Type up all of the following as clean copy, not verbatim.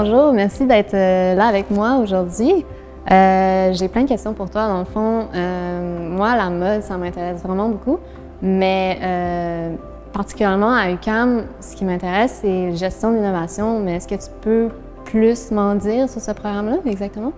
bonjour. Merci d'être là avec moi aujourd'hui. J'ai plein de questions pour toi. Dans le fond, moi, la mode, ça m'intéresse vraiment beaucoup, mais particulièrement à UQAM, ce qui m'intéresse, c'est gestion d'innovation. Mais est-ce que tu peux plus m'en dire sur ce programme-là, exactement?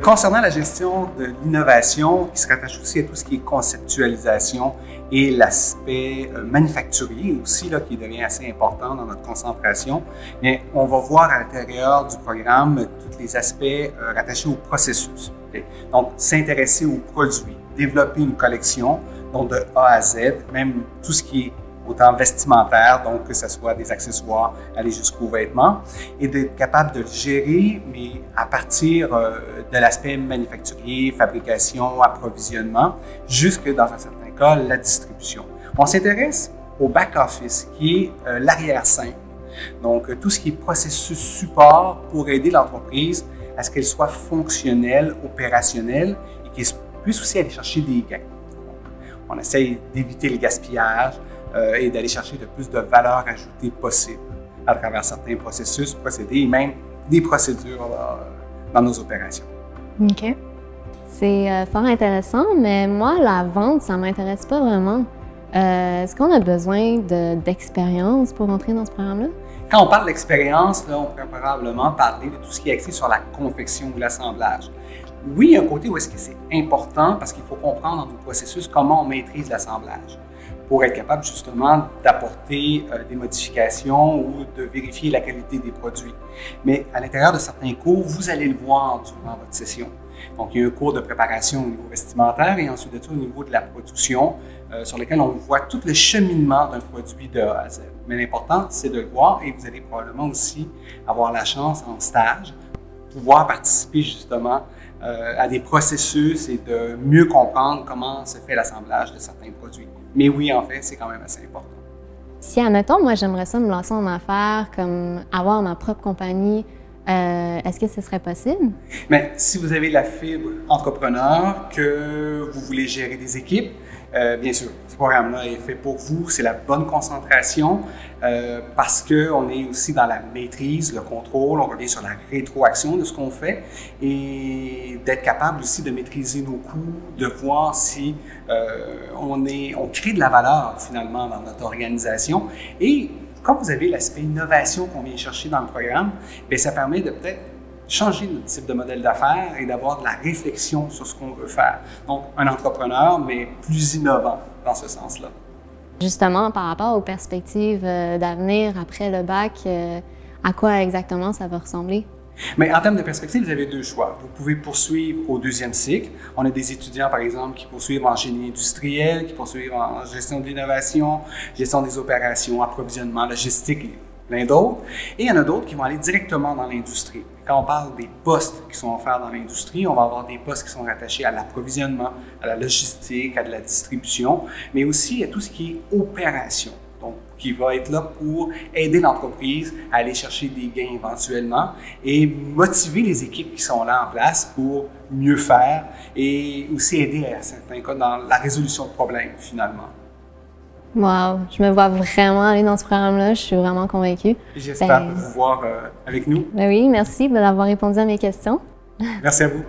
Concernant la gestion de l'innovation, qui se rattache aussi à tout ce qui est conceptualisation et l'aspect manufacturier aussi, là, qui devient assez important dans notre concentration, mais on va voir à l'intérieur du programme tous les aspects rattachés au processus. Okay? Donc, s'intéresser aux produits, développer une collection, donc de A à Z, même tout ce qui est autant vestimentaire, donc que ce soit des accessoires, aller jusqu'aux vêtements, et d'être capable de le gérer, mais à partir de l'aspect manufacturier, fabrication, approvisionnement, jusque dans un certain cas, la distribution. On s'intéresse au back-office, qui est l'arrière-scène. Donc, tout ce qui est processus support pour aider l'entreprise à ce qu'elle soit fonctionnelle, opérationnelle, et qu'elle puisse aussi aller chercher des gains. On essaye d'éviter le gaspillage, et d'aller chercher le plus de valeur ajoutée possible à travers certains processus, procédés et même des procédures dans nos opérations. OK. C'est fort intéressant, mais moi, la vente, ça ne m'intéresse pas vraiment. Est-ce qu'on a besoin d'expérience pour entrer dans ce programme-là? Quand on parle d'expérience, on peut probablement parler de tout ce qui est axé sur la confection ou l'assemblage. Oui, il y a un côté où est-ce que c'est important parce qu'il faut comprendre dans nos processus comment on maîtrise l'assemblage pour être capable justement d'apporter des modifications ou de vérifier la qualité des produits. Mais à l'intérieur de certains cours, vous allez le voir durant votre session. Donc, il y a un cours de préparation au niveau vestimentaire et ensuite de tout au niveau de la production sur lequel on voit tout le cheminement d'un produit de A à Z. Mais l'important, c'est de le voir et vous allez probablement aussi avoir la chance en stage de pouvoir participer justement à des processus et de mieux comprendre comment se fait l'assemblage de certains produits. Mais oui, en fait, c'est quand même assez important. Si, admettons, moi, j'aimerais ça me lancer en affaires, comme avoir ma propre compagnie, est-ce que ce serait possible? Mais si vous avez la fibre entrepreneur, que vous voulez gérer des équipes, bien sûr, ce programme-là est fait pour vous. C'est la bonne concentration parce qu'on est aussi dans la maîtrise, le contrôle, on revient sur la rétroaction de ce qu'on fait et d'être capable aussi de maîtriser nos coûts, de voir si on crée de la valeur finalement dans notre organisation. Et quand vous avez l'aspect innovation qu'on vient chercher dans le programme, bien, ça permet de peut-être changer notre type de modèle d'affaires et d'avoir de la réflexion sur ce qu'on veut faire. Donc, un entrepreneur, mais plus innovant dans ce sens-là. Justement, par rapport aux perspectives d'avenir après le bac, à quoi exactement ça va ressembler? Mais en termes de perspective, vous avez deux choix. Vous pouvez poursuivre au deuxième cycle. On a des étudiants, par exemple, qui poursuivent en génie industriel, qui poursuivent en gestion de l'innovation, gestion des opérations, approvisionnement, logistique, plein d'autres. Et il y en a d'autres qui vont aller directement dans l'industrie. Quand on parle des postes qui sont offerts dans l'industrie, on va avoir des postes qui sont rattachés à l'approvisionnement, à la logistique, à de la distribution, mais aussi à tout ce qui est opération. Donc, qui va être là pour aider l'entreprise à aller chercher des gains éventuellement et motiver les équipes qui sont là en place pour mieux faire et aussi aider à certains cas dans la résolution de problèmes finalement. Wow, je me vois vraiment aller dans ce programme-là, je suis vraiment convaincue. J'espère vous voir avec nous. Ben oui, merci d'avoir répondu à mes questions. Merci à vous.